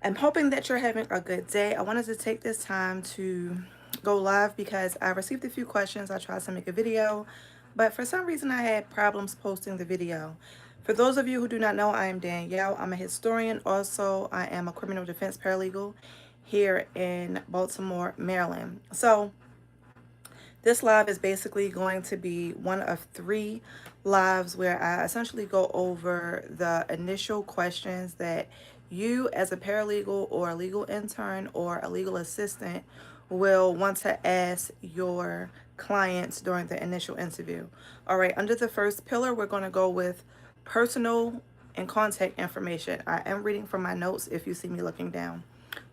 I'm hoping that you're having a good day. I wanted to take this time to go live because I received a few questions. I tried to make a video, but for some reason I had problems posting the video. For those of you who do not know, I am Danielle. I'm a historian. Also, I am a criminal defense paralegal here in Baltimore, Maryland. So this live is basically going to be one of three lives where I essentially go over the initial questions that you as a paralegal or a legal intern or a legal assistant will want to ask your clients during the initial interview. All right, under the first pillar, we're going to go with personal and contact information. I am reading from my notes if you see me looking down.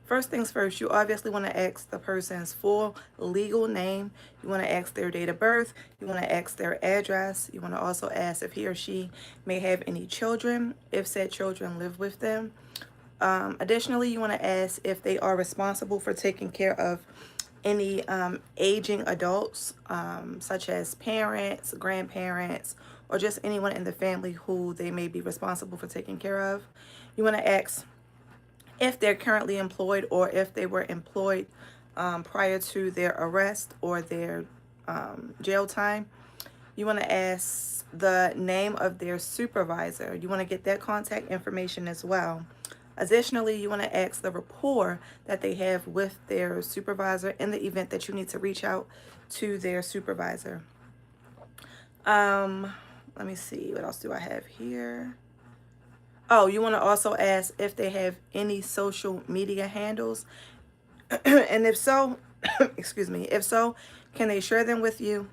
First things first, you obviously want to ask the person's full legal name. You want to ask their date of birth. You want to ask their address. You want to also ask if he or she may have any children, if said children live with them. Additionally, you want to ask if they are responsible for taking care of any aging adults, such as parents, grandparents, or just anyone in the family who they may be responsible for taking care of. You want to ask if they're currently employed or if they were employed prior to their arrest or their jail time. You want to ask the name of their supervisor. You want to get that contact information as well. Additionally, you want to ask the rapport that they have with their supervisor in the event that you need to reach out to their supervisor. Let me see, what else do I have here? Oh, you want to also ask if they have any social media handles. And if so, excuse me, if so, can they share them with you?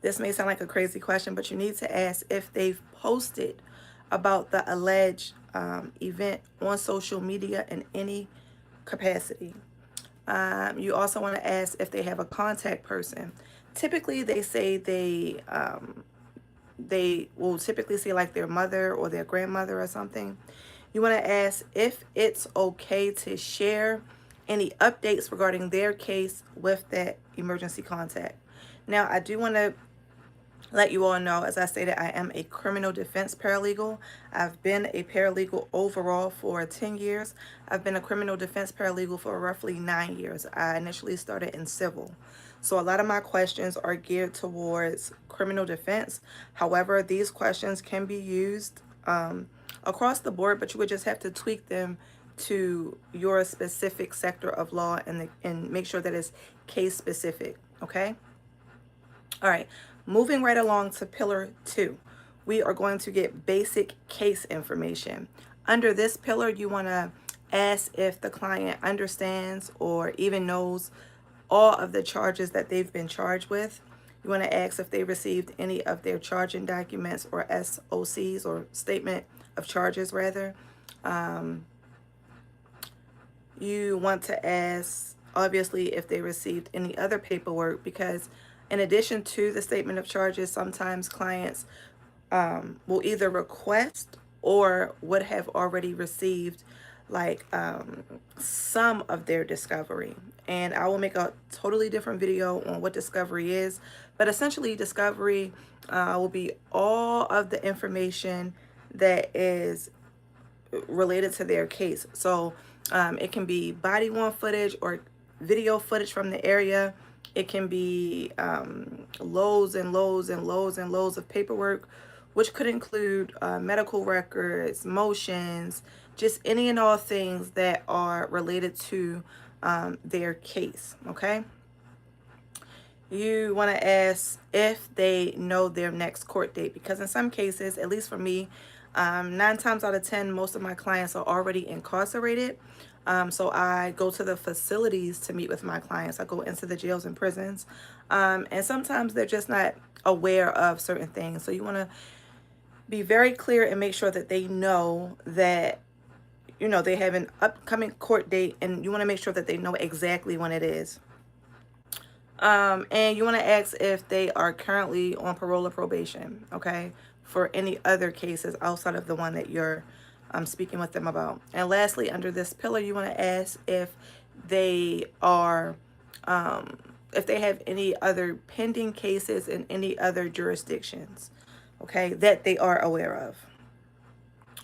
This may sound like a crazy question, but you need to ask if they've posted about the alleged event on social media in any capacity. You also want to ask if they have a contact person. Typically, they say they will typically say like their mother or their grandmother or something. You want to ask if it's okay to share any updates regarding their case with that emergency contact. Now, I do want to let you all know, as I stated, I am a criminal defense paralegal. I've been a paralegal overall for 10 years. I've been a criminal defense paralegal for roughly 9 years. I initially started in civil. So a lot of my questions are geared towards criminal defense. However, these questions can be used across the board, but you would just have to tweak them to your specific sector of law and make sure that it's case specific, okay? All right, moving right along to pillar 2, we are going to get basic case information. Under this pillar, you want to ask if the client understands or even knows all of the charges that they've been charged with. You want to ask if they received any of their charging documents or SOCs, or statement of charges rather. You want to ask, obviously, if they received any other paperwork, because in addition to the statement of charges, sometimes clients will either request or would have already received like some of their discovery. And I will make a totally different video on what discovery is, but essentially discovery will be all of the information that is related to their case. So it can be body worn footage or video footage from the area. It can be loads and loads and loads and loads of paperwork, which could include medical records, motions, just any and all things that are related to their case, okay? You want to ask if they know their next court date, because in some cases, at least for me, 9 times out of 10, most of my clients are already incarcerated. So I go to the facilities to meet with my clients. I go into the jails and prisons. And sometimes they're just not aware of certain things. So you want to be very clear and make sure that they know that, you know, they have an upcoming court date, and you want to make sure that they know exactly when it is. And you want to ask if they are currently on parole or probation, okay, for any other cases outside of the one that you're speaking with them about. And lastly, under this pillar, you want to ask if they are, if they have any other pending cases in any other jurisdictions, okay, that they are aware of.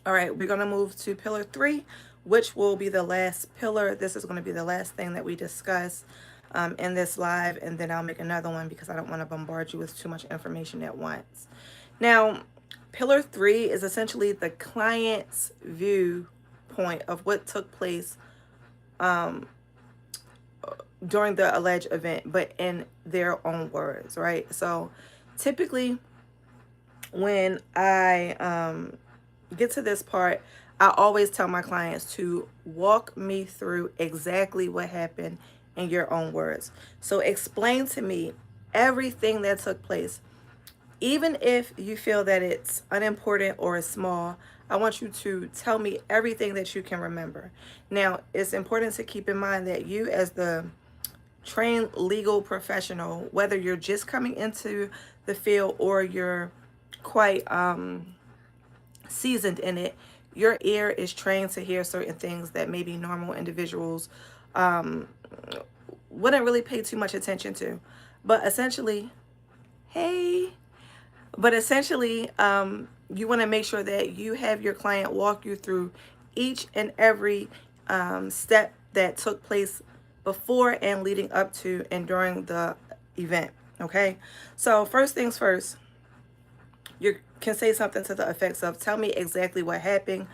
All right, we're going to move to pillar 3, which will be the last pillar. This is going to be the last thing that we discuss in this live, and then I'll make another one because I don't want to bombard you with too much information at once. Now, pillar 3 is essentially the client's viewpoint of what took place during the alleged event, but in their own words, right? So typically when I get to this part, I always tell my clients to walk me through exactly what happened in your own words. So explain to me everything that took place. Even if you feel that it's unimportant or small, I want you to tell me everything that you can remember. Now, it's important to keep in mind that you, as the trained legal professional, whether you're just coming into the field or you're quite seasoned in it, your ear is trained to hear certain things that maybe normal individuals wouldn't really pay too much attention to. But essentially, hey, but essentially, you want to make sure that you have your client walk you through each and every step that took place before and leading up to and during the event. Okay, so first things first, you can say something to the effects of, tell me exactly what happened,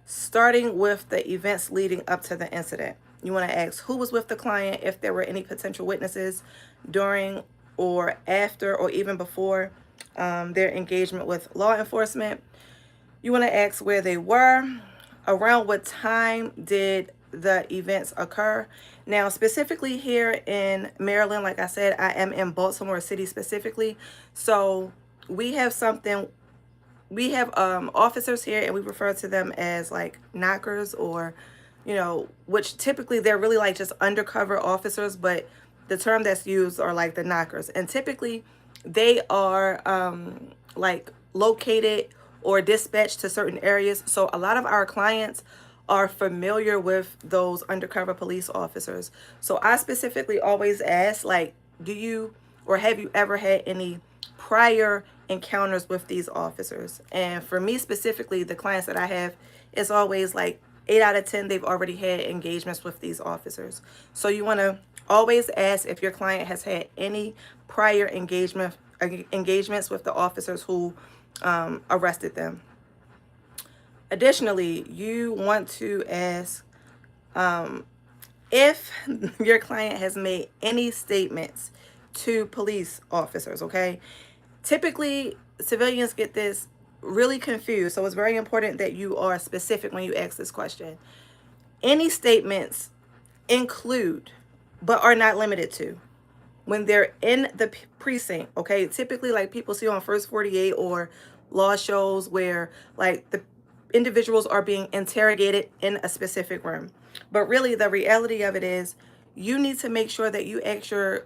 starting with the events leading up to the incident. You want to ask who was with the client, if there were any potential witnesses during or after or even before their engagement with law enforcement. You want to ask where they were, around what time did the events occur. Now, specifically here in Maryland, like I said, I am in Baltimore City specifically. So we have officers here, and we refer to them as like knockers, or, which typically they're really like just undercover officers, but the term that's used are like the knockers. And typically they are like located or dispatched to certain areas. So a lot of our clients are familiar with those undercover police officers. So I specifically always ask, like, do you or have you ever had any prior encounters with these officers? And for me specifically, the clients that I have, it's always like 8 out of 10, they've already had engagements with these officers. So you want to always ask if your client has had any prior engagements with the officers who arrested them. Additionally, you want to ask if your client has made any statements to police officers, okay? Typically, civilians get this really confused, so it's very important that you are specific when you ask this question. Any statements include, but are not limited to, when they're in the precinct, okay? Typically, like people see on First 48 or law shows where like the individuals are being interrogated in a specific room. But really, the reality of it is you need to make sure that you ask your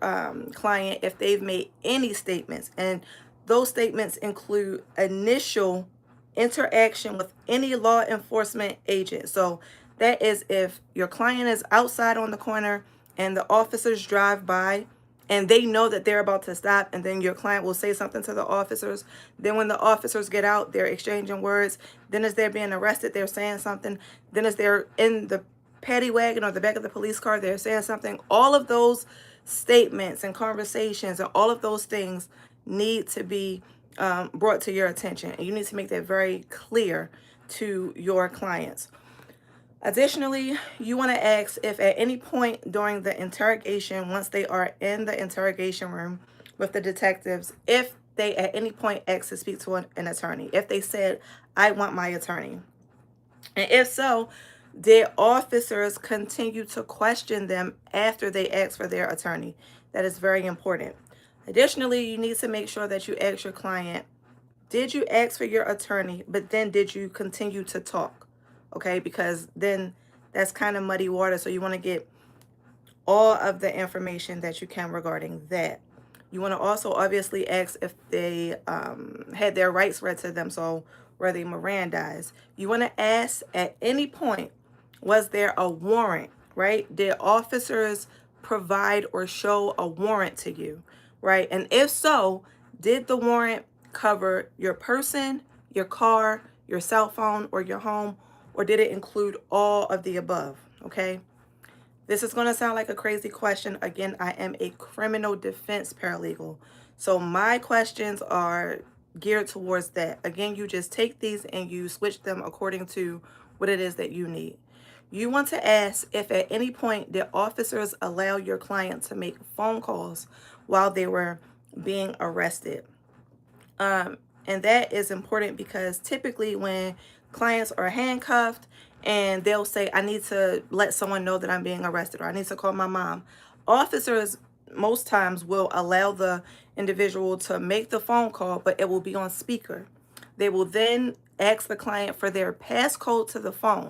client if they've made any statements. And those statements include initial interaction with any law enforcement agent. So that is if your client is outside on the corner and the officers drive by and they know that they're about to stop, and then your client will say something to the officers. Then when the officers get out, they're exchanging words. Then as they're being arrested, they're saying something. Then as they're in the paddy wagon or the back of the police car, they're saying something. All of those statements and conversations and all of those things need to be brought to your attention. And you need to make that very clear to your clients. Additionally, you want to ask if at any point during the interrogation, once they are in the interrogation room with the detectives, if they at any point ask to speak to an attorney, if they said, I want my attorney. And if so, did officers continue to question them after they asked for their attorney? That is very important. Additionally, you need to make sure that you ask your client, did you ask for your attorney, but then did you continue to talk? Okay, because then that's kind of muddy water. So you want to get all of the information that you can regarding that. You want to also obviously ask if they had their rights read to them. So were they Mirandized? You want to ask at any point, was there a warrant, right? Did officers provide or show a warrant to you, right? And if so, did the warrant cover your person, your car, your cell phone, or your home, or did it include all of the above? Okay. This is going to sound like a crazy question. Again, I am a criminal defense paralegal. So my questions are geared towards that. Again, you just take these and you switch them according to what it is that you need. You want to ask if at any point did officers allow your client to make phone calls while they were being arrested. And that is important because typically when clients are handcuffed and they'll say, I need to let someone know that I'm being arrested, or I need to call my mom, officers most times will allow the individual to make the phone call, but it will be on speaker. They will then ask the client for their passcode to the phone.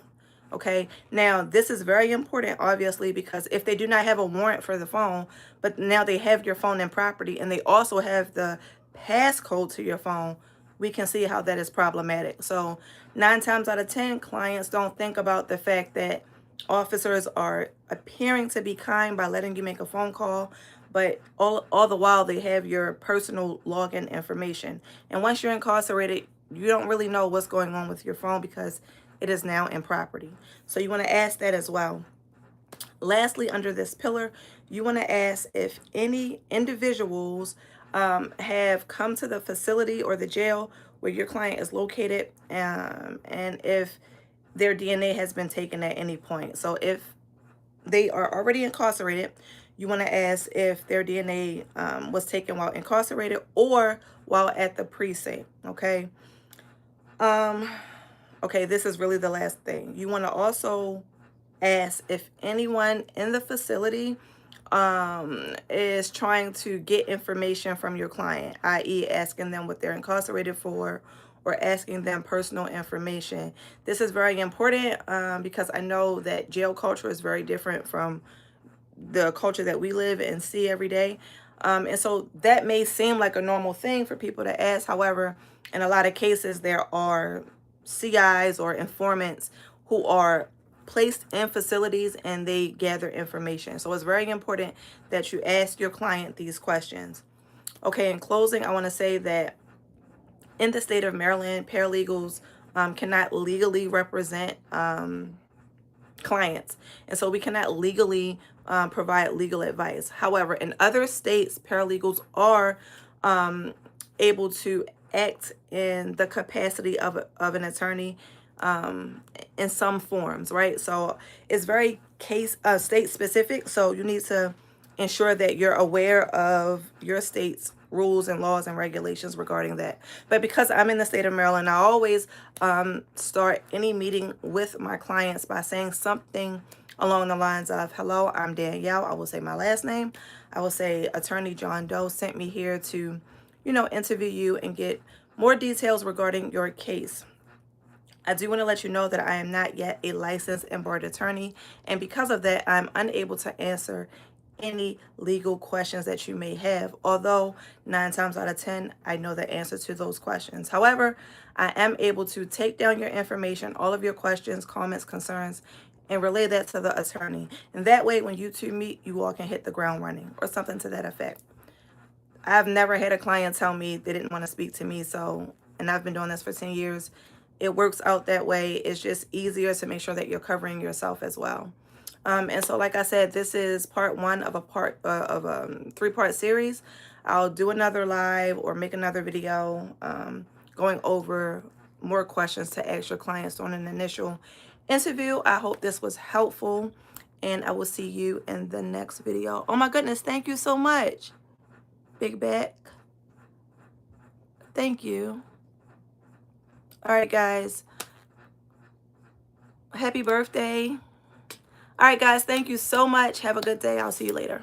Okay, now this is very important, obviously, because if they do not have a warrant for the phone, but now they have your phone and property, and they also have the passcode to your phone, we can see how that is problematic. So 9 times out of 10, clients don't think about the fact that officers are appearing to be kind by letting you make a phone call, but all the while they have your personal login information. And once you're incarcerated, you don't really know what's going on with your phone because it is now in property. So you want to ask that as well. Lastly, under this pillar, you want to ask if any individuals have come to the facility or the jail where your client is located, and if their DNA has been taken at any point. So if they are already incarcerated, you want to ask if their DNA was taken while incarcerated or while at the precinct. Okay. Okay, this is really the last thing. You want to also ask if anyone in the facility is trying to get information from your client, i.e. asking them what they're incarcerated for or asking them personal information. This is very important because I know that jail culture is very different from the culture that we live and see every day. And so that may seem like a normal thing for people to ask. However, in a lot of cases, there are CIs or informants who are placed in facilities and they gather information. So it's very important that you ask your client these questions. Okay, in closing, I want to say that in the state of Maryland, paralegals cannot legally represent clients. And so we cannot legally provide legal advice. However, in other states, paralegals are able to act in the capacity of an attorney in some forms, right? So it's very state specific. So you need to ensure that you're aware of your state's rules and laws and regulations regarding that. But because I'm in the state of Maryland, I always start any meeting with my clients by saying something along the lines of, hello, I'm Danielle. I will say my last name. I will say Attorney John Doe sent me here to, interview you and get more details regarding your case. I do want to let you know that I am not yet a licensed and barred attorney, and because of that, I'm unable to answer any legal questions that you may have, although 9 times out of 10, I know the answer to those questions. However, I am able to take down your information, all of your questions, comments, concerns, and relay that to the attorney. And that way, when you two meet, you all can hit the ground running or something to that effect. I've never had a client tell me they didn't want to speak to me, and I've been doing this for 10 years. It works out that way. It's just easier to make sure that you're covering yourself as well. And so, like I said, this is part 1 of a 3-part series. I'll do another live or make another video going over more questions to ask your clients on an initial interview. I hope this was helpful, and I will see you in the next video. Oh my goodness, thank you so much. Big back. Thank you. All right, guys. Happy birthday. All right, guys, thank you so much. Have a good day. I'll see you later.